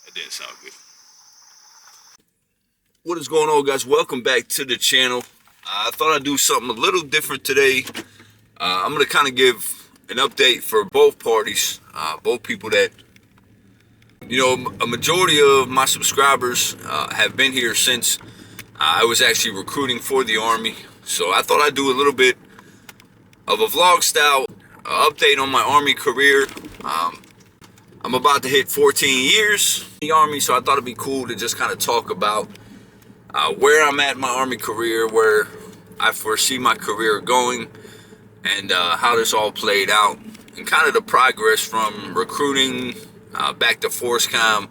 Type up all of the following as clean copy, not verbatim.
That didn't sound good. What is going on, guys? Welcome back to the channel. I thought I'd do something a little different today. I'm going to kind of give an update for both parties, both people that, a majority of my subscribers have been here since I was actually recruiting for the Army. So I thought I'd do a little bit of a vlog style update on my Army career. I'm about to hit 14 years in the Army, so I thought it'd be cool to just kind of talk about where I'm at in my Army career, where I foresee my career going, and how this all played out, and kind of the progress from recruiting back to Force Com,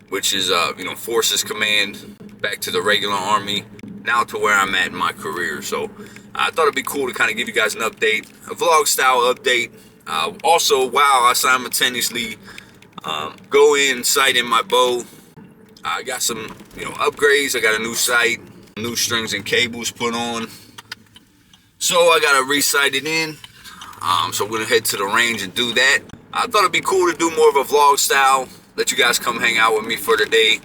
which is Forces Command, back to the regular Army, now to where I'm at in my career. So I thought it'd be cool to kind of give you guys an update, a vlog style update. Also, while I simultaneously go in, sight in my bow. I got some, upgrades. I got a new sight, new strings and cables put on. So I got to re-sight it in. So we're going to head to the range and do that. I thought it'd be cool to do more of a vlog style. Let you guys come hang out with me for the day.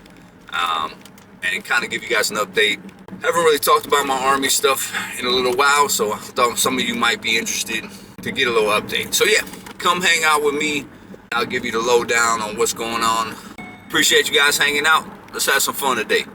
And kind of give you guys an update. Haven't really talked about my Army stuff in a little while, so I thought some of you might be interested to get a little update. So yeah, come hang out with me. I'll give you the lowdown on what's going on. Appreciate you guys hanging out. Let's have some fun today.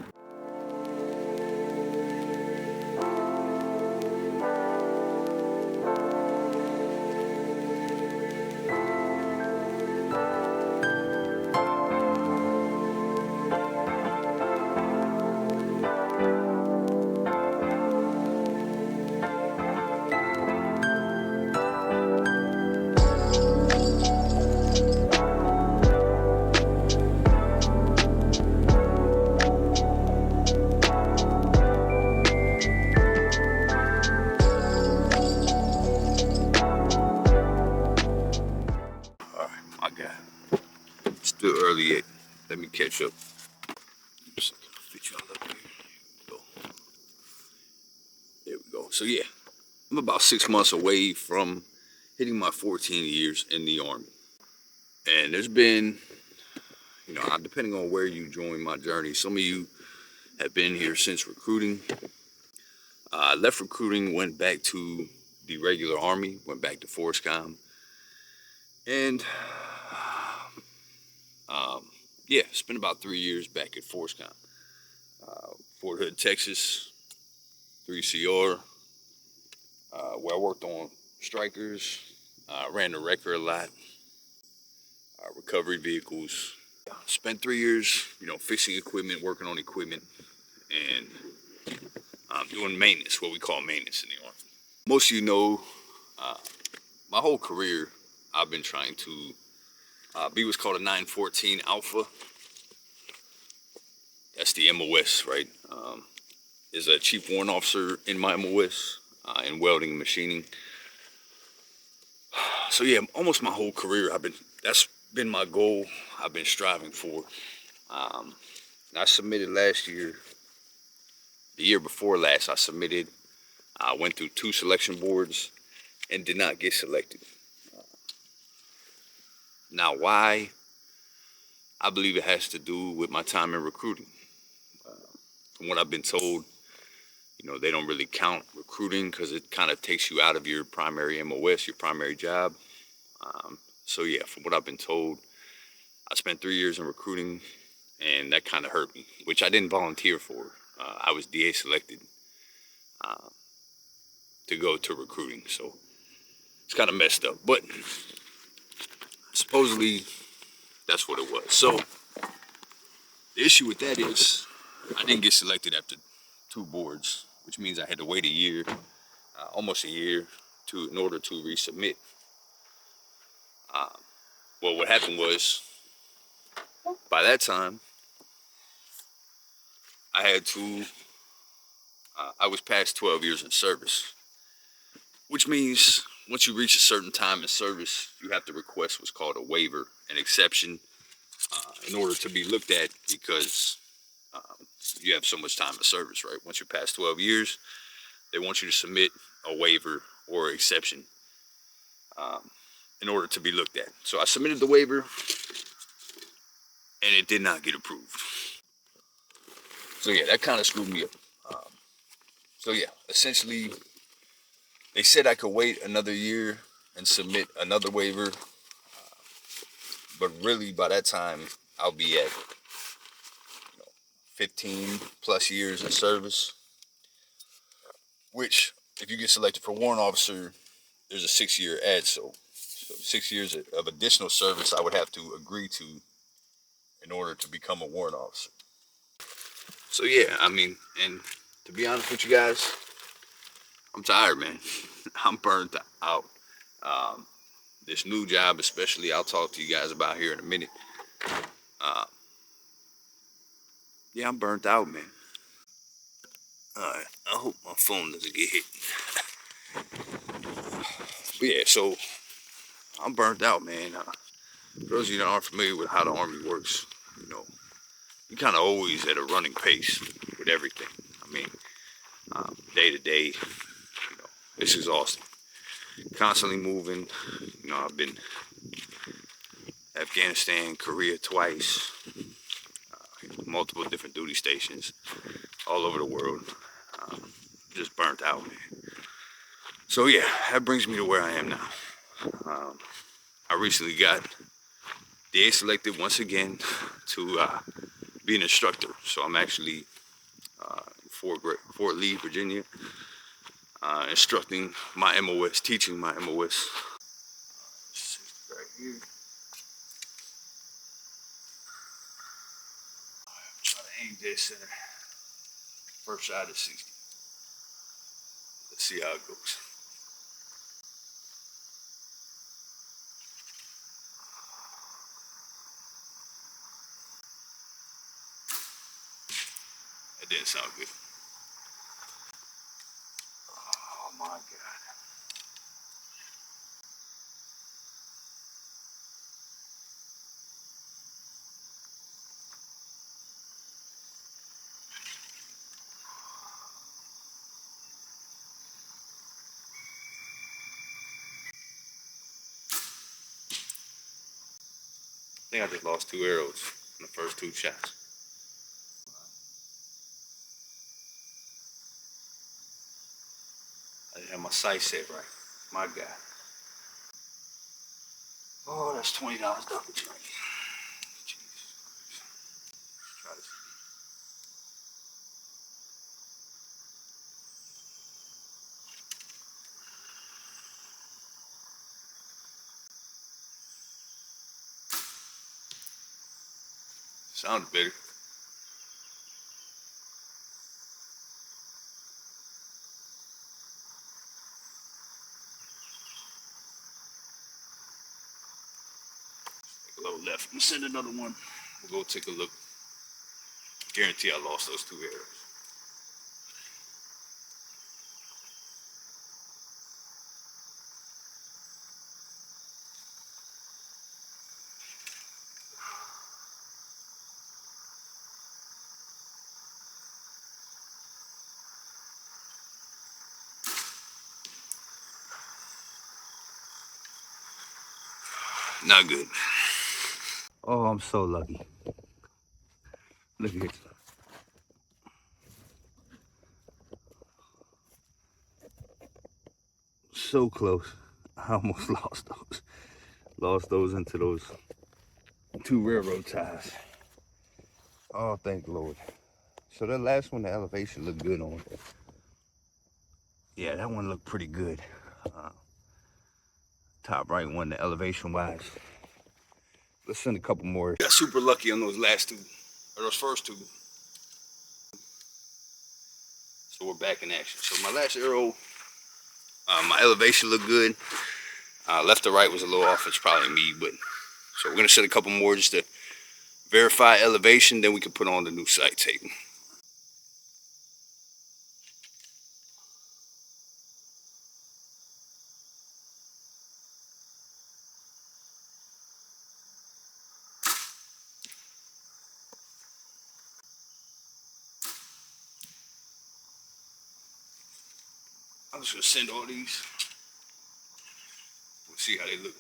Still early yet. Let me catch up. Fit y'all up here. There we go. So yeah, I'm about 6 months away from hitting my 14 years in the Army. And there's been, depending on where you join my journey, some of you have been here since recruiting. I left recruiting, went back to the regular Army, went back to Force Com. And spent about 3 years back at Force Com. Fort Hood, Texas, 3CR, where I worked on strikers, ran the wrecker a lot, recovery vehicles. Spent 3 years, fixing equipment, working on equipment, and doing maintenance, what we call maintenance in the Army. Most of you know, my whole career, I've been trying to be what's called a 914 Alpha. That's the MOS, right? Is a chief warrant officer in my MOS in welding and machining. So yeah, almost my whole career, that's been my goal. I've been striving for. I submitted last year. The year before last, I submitted. I went through 2 selection boards and did not get selected. Now, why? I believe it has to do with my time in recruiting. From what I've been told, they don't really count recruiting because it kind of takes you out of your primary MOS, your primary job. So yeah, from what I've been told, I spent 3 years in recruiting, and that kind of hurt me, which I didn't volunteer for. I was DA selected to go to recruiting, so it's kind of messed up. But supposedly, that's what it was. So the issue with that is I didn't get selected after 2 boards, which means I had to wait a year, almost a year, in order to resubmit. Well, what happened was, by that time, I was past 12 years in service, which means once you reach a certain time in service, you have to request what's called a waiver, an exception, in order to be looked at, because you have so much time in service, right? Once you're past 12 years, they want you to submit a waiver or exception in order to be looked at. So I submitted the waiver, and it did not get approved. So yeah, that kind of screwed me up. So yeah, essentially, they said I could wait another year and submit another waiver, but really by that time I'll be at 15 plus years in service. Which, if you get selected for warrant officer, there's a 6-year add, so 6 years of additional service I would have to agree to in order to become a warrant officer. So yeah, I mean, and to be honest with you guys, I'm tired, man. I'm burnt out. This new job, especially, I'll talk to you guys about here in a minute. Yeah, I'm burnt out, man. Alright, I hope my phone doesn't get hit. But yeah, so I'm burnt out, man. For those of you that aren't familiar with how the Army works, you kind of always at a running pace with everything. I mean, day to day, it's exhausting. Constantly moving. I've been Afghanistan, Korea twice, multiple different duty stations all over the world. Just burnt out, man. So yeah, that brings me to where I am now. I recently got DA selected once again to be an instructor. So I'm actually in Fort Lee, Virginia, instructing my MOS, teaching my MOS. Right here. Try to aim dead center. First shot is 60. Let's see how it goes. That didn't sound good. Oh my God. I think I just lost 2 arrows in the first 2 shots. I didn't have my sight set right. My God. Oh, that's $20 double check. Jesus. Try this. Sounded better. Take a little left. I'm gonna send another one. We'll go take a look. Guarantee I lost those 2 arrows. Not good. Oh, I'm so lucky. Look at this. So close. I almost lost those. Lost those into those 2 railroad ties. Oh, thank the Lord. So that last one, the elevation looked good on. Yeah, that one looked pretty good. Top right one, the elevation wise. Let's send a couple more. Got super lucky on those last 2, or those first 2. So we're back in action. So my last arrow, my elevation looked good. Left to right was a little off. It's probably me, but so we're gonna set a couple more just to verify elevation. Then we can put on the new sight tape. I'm just gonna send all these. We'll see how they look.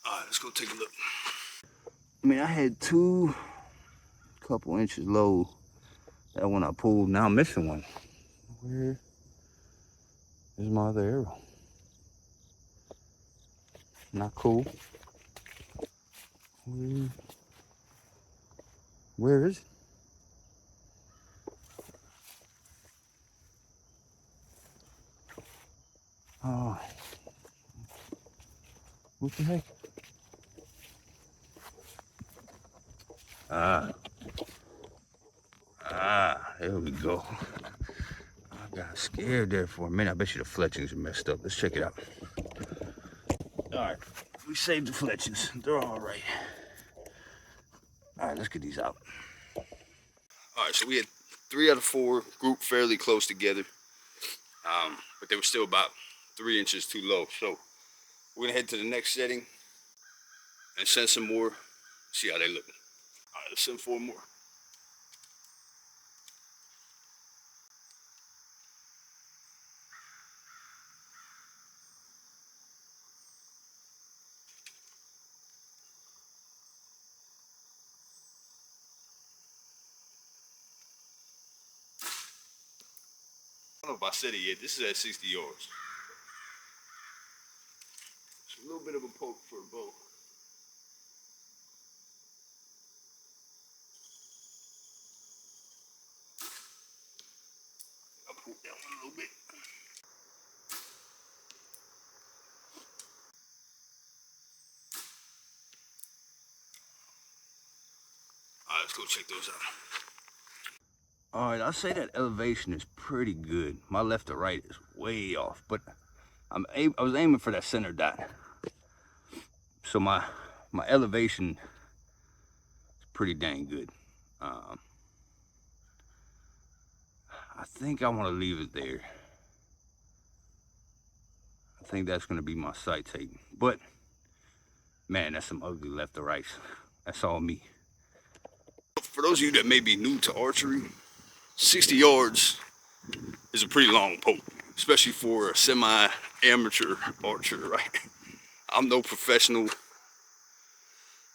Alright, let's go take a look. I mean, I had two couple inches low that when I pulled. Now I'm missing one. Where is my other arrow? Not cool. Where is it? Oh, what the heck? There we go. I got scared there for a minute. I bet you the fletchings are messed up. Let's check it out. All right, we saved the fletchings. They're all right. All right, let's get these out. All right, so we had 3 out of 4 grouped fairly close together, but they were still about 3 inches too low. So we're gonna head to the next setting and send some more, see how they look. All right, let's send 4 more. I don't know if I said it yet. This is at 60 yards. It's a little bit of a poke for a bow. I'll pull that one a little bit. All right, let's go check those out. All right, I'll say that elevation is pretty good. My left to right is way off, but I was aiming for that center dot. So my elevation is pretty dang good. I think I want to leave it there. I think that's going to be my sight take. But, man, that's some ugly left to right. That's all me. For those of you that may be new to archery, 60 yards is a pretty long poke, especially for a semi-amateur archer, right? I'm no professional.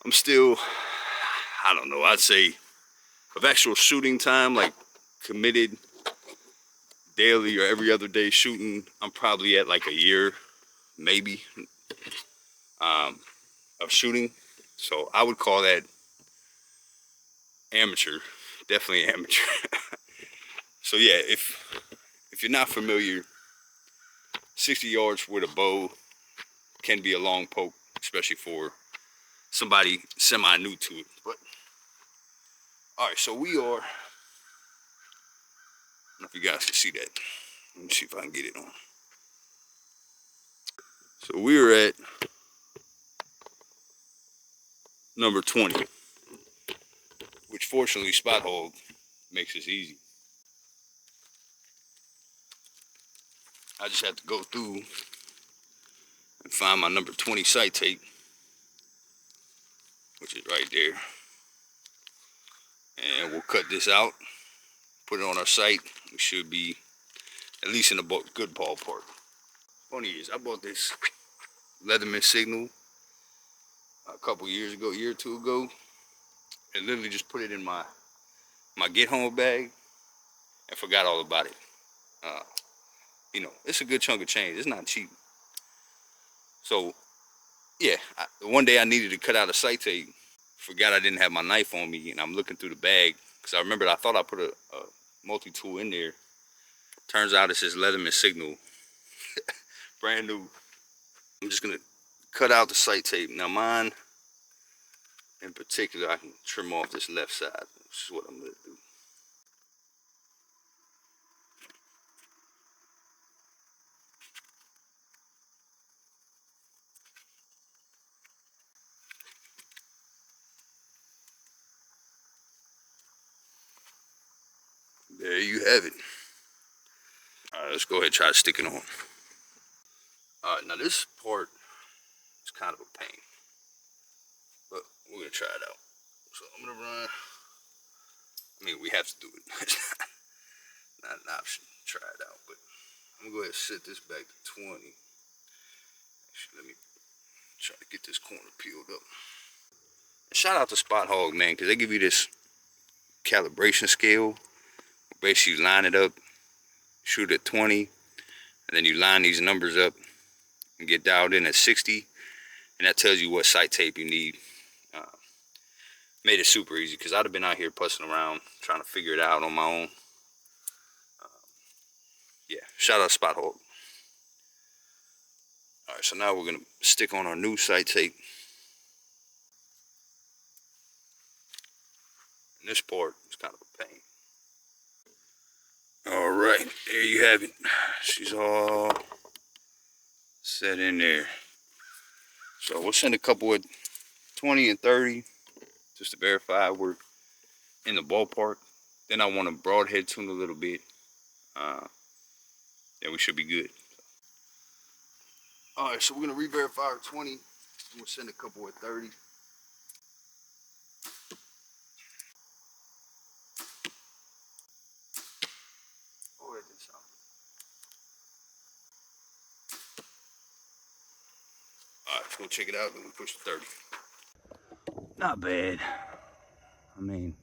I'm still, I don't know, I'd say of actual shooting time, like committed daily or every other day shooting, I'm probably at like a year, maybe, of shooting. So I would call that amateur, definitely amateur. So yeah, if you're not familiar, 60 yards with a bow can be a long poke, especially for somebody semi-new to it. But all right, so we are, I don't know if you guys can see that. Let me see if I can get it on. So we're at number 20, which fortunately spot hold makes this easy. I just have to go through and find my number 20 sight tape, which is right there. And we'll cut this out, put it on our sight. We should be at least in a good ballpark. Funny is, I bought this Leatherman Signal a couple years ago, a year or two ago, and literally just put it in my get home bag and forgot all about it. You know, it's a good chunk of change. It's not cheap. So yeah, one day I needed to cut out a sight tape. Forgot I didn't have my knife on me, and I'm looking through the bag because I remembered I thought I put a multi-tool in there. Turns out it's this Leatherman Signal, brand new. I'm just gonna cut out the sight tape. Now mine, in particular, I can trim off this left side, which is what I'm gonna do. There you have it. All right, let's go ahead and try to stick it on. All right, now this part is kind of a pain, but we're gonna try it out. So I'm gonna run. I mean, we have to do it. It's not an option. Try it out, but I'm gonna go ahead and set this back to 20. Actually, let me Try to get this corner peeled up. Shout out to Spot Hog, man, because they give you this calibration scale. Basically, you line it up, shoot at 20, and then you line these numbers up and get dialed in at 60, and that tells you what sight tape you need. Made it super easy because I'd have been out here pussing around trying to figure it out on my own. Yeah, shout out Spot Hog. All right, so now we're gonna stick on our new sight tape. And this part is kind of a pain. All right, there you have it. She's all set in there. So we'll send a couple of 20 and 30 just to verify we're in the ballpark. Then I want to broadhead tune a little bit. Then we should be good. All right, so we're gonna re-verify our 20. And we'll send a couple of 30. Oh, that didn't sound good. All right, so we'll check it out and we push the 30. Not bad. I mean,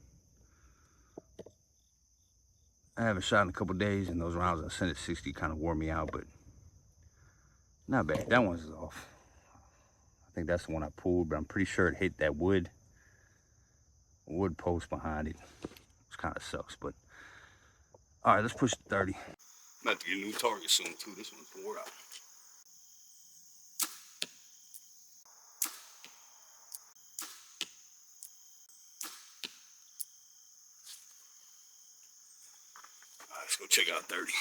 I haven't shot in a couple days, and those rounds I sent at 60 kind of wore me out, but not bad. That one's off. I think that's the one I pulled, but I'm pretty sure it hit that wood post behind it, which kind of sucks. But all right, let's push the 30. I'm about to get a new target soon too. This one's wore out. All right, let's go check out 30.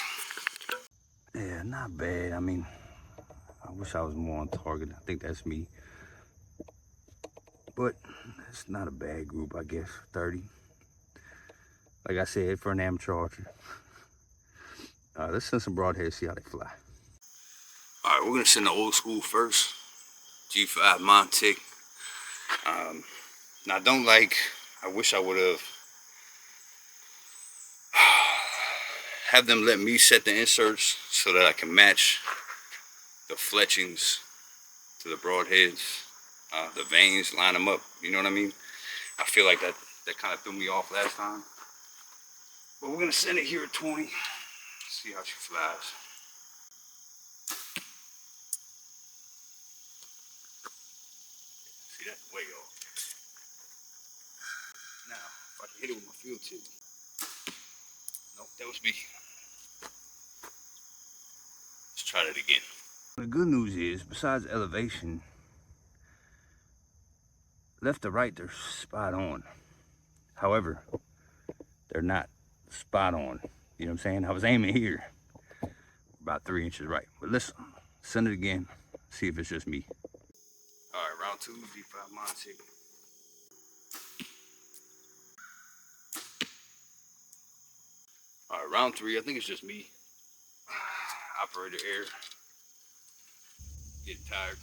Yeah, not bad. I mean, I wish I was more on target. I think that's me. But it's not a bad group, I guess. 30. Like I said, for an amateur archer. Let's send some broadheads, see how they fly. All right, we're gonna send the old school first. G5 Montic. Now, I wish I would have them let me set the inserts so that I can match the fletchings to the broadheads, the veins, line them up, you know what I mean? I feel like that kind of threw me off last time. But we're gonna send it here at 20, see how she flies. See that? Way off. Now, if I can hit it with my field tip. Nope, that was me. Let's try that again. The good news is, besides elevation, left to right, they're spot on. However, they're not spot on. You know what I'm saying? I was aiming here, about 3 inches right. But listen, send it again, see if it's just me. All right, round 2, G5 Montic. All right, round 3, I think it's just me. Operator error. Getting tired.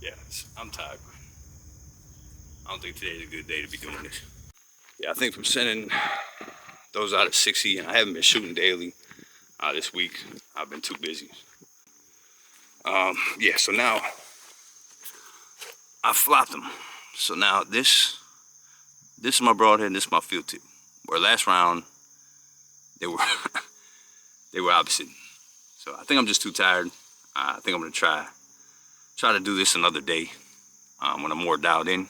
Yeah, I'm tired. I don't think today's a good day to be doing this. Yeah, I think from sending those out at 60, and I haven't been shooting daily this week. I've been too busy. Yeah, so now I flopped them. So now this is my broadhead and this is my field tip. Where last round they were they were opposite. So I think I'm just too tired. I think I'm gonna try to do this another day when I'm more dialed in.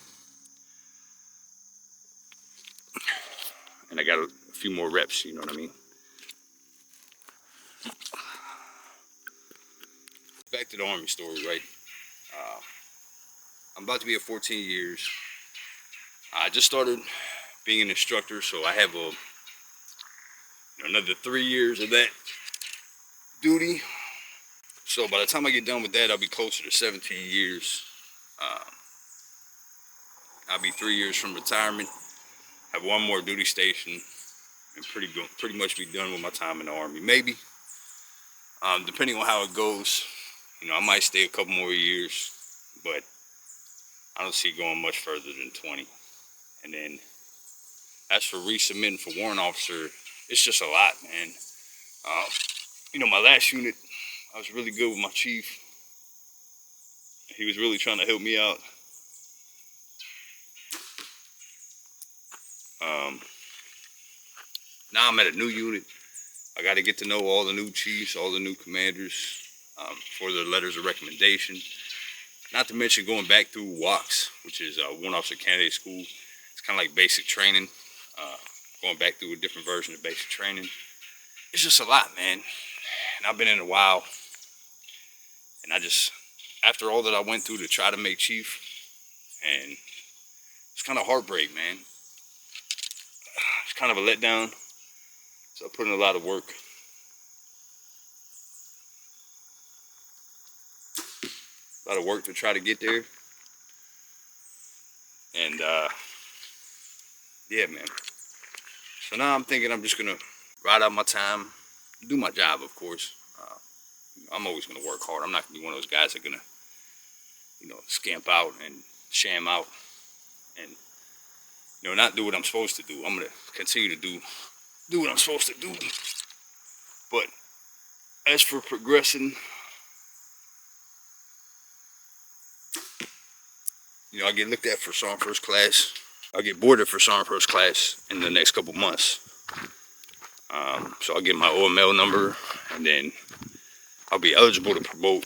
And I got a few more reps, you know what I mean? Back to the Army story, right? I'm about to be at 14 years. I just started being an instructor, so I have another 3 years of that duty. So by the time I get done with that, I'll be closer to 17 years. I'll be 3 years from retirement. Have one more duty station, and pretty much be done with my time in the Army. Maybe, depending on how it goes, I might stay a couple more years, but I don't see it going much further than 20. And then, as for resubmitting for warrant officer, it's just a lot, man. You know, my last unit, I was really good with my chief. He was really trying to help me out. Now I'm at a new unit. I got to get to know all the new chiefs, all the new commanders, for their letters of recommendation. Not to mention going back through WOCS, which is One Officer Candidate School. It's kind of like basic training, going back through a different version of basic training. It's just a lot, man. And I've been in a while. And I just, after all that I went through to try to make chief, and it's kind of heartbreak, man. It's kind of a letdown. So I put in a lot of work. A lot of work to try to get there. And yeah, man. So now I'm thinking I'm just gonna ride out my time, do my job, of course. I'm always gonna work hard. I'm not gonna be one of those guys that are gonna, you know, scamp out and sham out and, you know, not do what I'm supposed to do. I'm gonna continue to do what I'm supposed to do. But as for progressing, you know, I get looked at for Sergeant First Class. I'll get boarded for Sergeant First Class in the next couple months. So I'll get my OML number, and then I'll be eligible to promote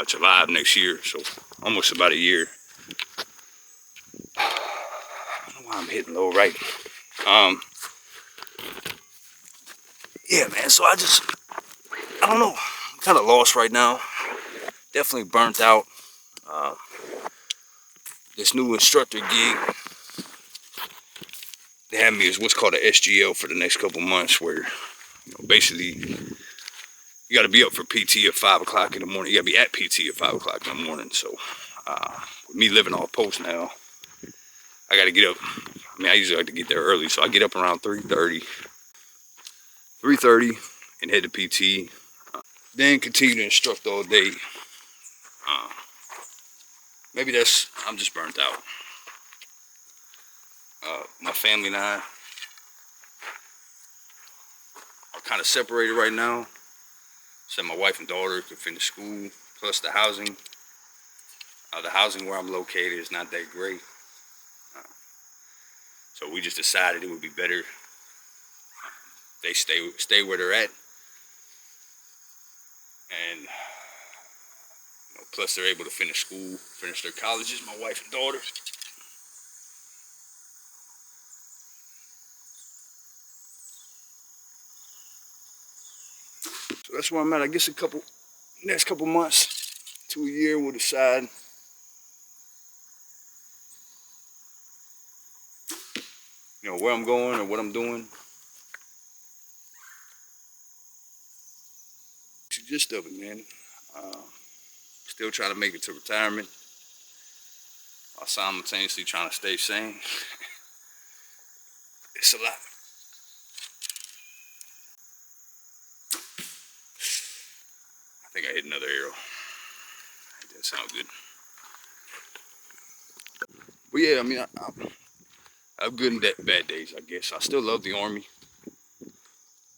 July of next year. So almost about a year. I don't know why I'm hitting low, right? Yeah, man. So I don't know. I'm kind of lost right now. Definitely burnt out. This new instructor gig, they have me as what's called an SGL for the next couple months, where, you know, basically you got to be up for PT at 5 o'clock in the morning. You got to be at PT at 5 o'clock in the morning. So with me living off post now, I got to get up. I mean, I usually like to get there early, so I get up around 3:30 and head to PT. Then continue to instruct all day. Maybe I'm just burnt out. My family and I are kind of separated right now. So my wife and daughter could finish school, plus the housing. The housing where I'm located is not that great. So we just decided it would be better they stay where they're at. And, you know, plus they're able to finish school, finish their colleges, my wife and daughter. So that's where I'm at. I guess next couple months to a year we'll decide. You know, where I'm going or what I'm doing. It's the gist of it, man. Still trying to make it to retirement while simultaneously trying to stay sane. It's a lot. I think I hit another arrow. That sounds good. But yeah, I mean, I have good and bad days, I guess. I still love the Army.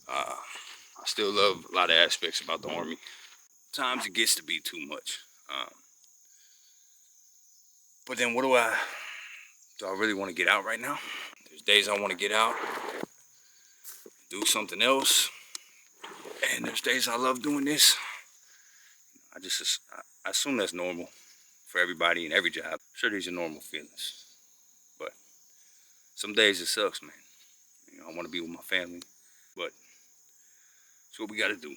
I still love a lot of aspects about the Army. Times it gets to be too much. But then do I really want to get out right now? There's days I want to get out, do something else. And there's days I love doing this. I assume that's normal for everybody in every job. I'm sure these are normal feelings. But some days it sucks, man. You know, I want to be with my family, but it's what we got to do.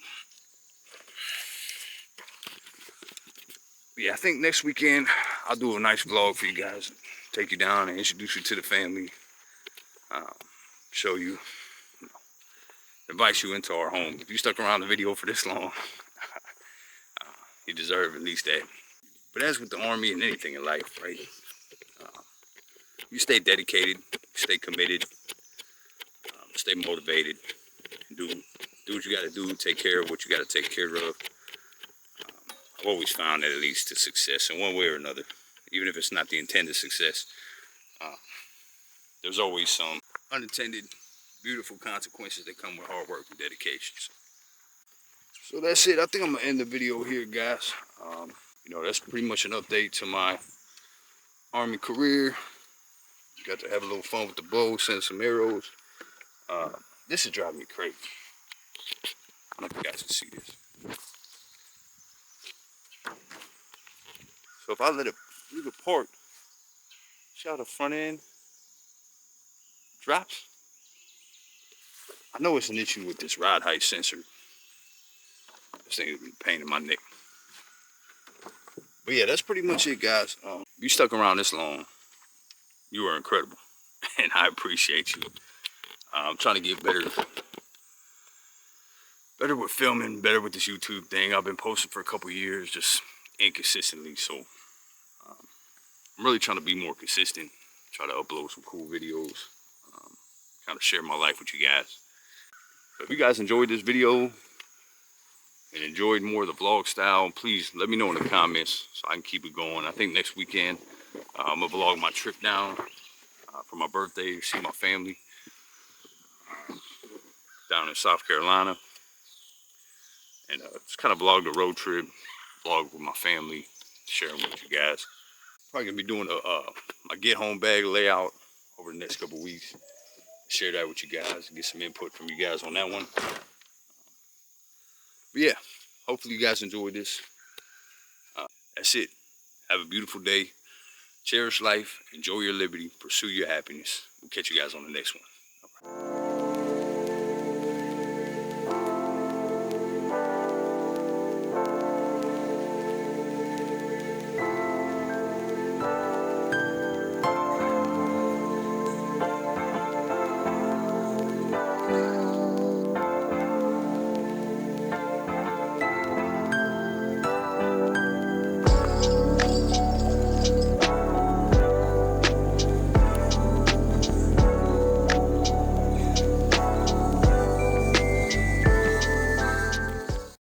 But yeah, I think next weekend I'll do a nice vlog for you guys. Take you down and introduce you to the family. Show you, invite you into our home. If you stuck around the video for this long, you deserve at least that. But as with the Army and anything in life, right? You stay dedicated, stay committed, stay motivated, do what you got to do, take care of what you got to take care of. I've always found that it leads to success in one way or another, even if it's not the intended success. There's always some unintended, beautiful consequences that come with hard work and dedication. So that's it. I think I'm gonna end the video here, guys. That's pretty much an update to my Army career. Got to have a little fun with the bow, send some arrows. This is driving me crazy. I don't know if you guys can see this. So if I let it leave it park, see how the front end drops? I know it's an issue with this ride height sensor. This thing has been a pain in my neck. But yeah, that's pretty much it, guys. If you stuck around this long, you are incredible. And I appreciate you. I'm trying to get better with filming, better with this YouTube thing. I've been posting for a couple years, just inconsistently. So I'm really trying to be more consistent, try to upload some cool videos, kind of share my life with you guys. So if you guys enjoyed this video and enjoyed more of the vlog style, please let me know in the comments so I can keep it going. I think next weekend I'm gonna vlog my trip down for my birthday to see my family down in South Carolina, and just kind of vlog the road trip, vlog with my family, sharing with you guys. Probably gonna be doing my get home bag layout over the next couple weeks. Share that with you guys and get some input from you guys on that one. But yeah, hopefully you guys enjoyed this. That's it. Have a beautiful day. Cherish life. Enjoy your liberty. Pursue your happiness. We'll catch you guys on the next one.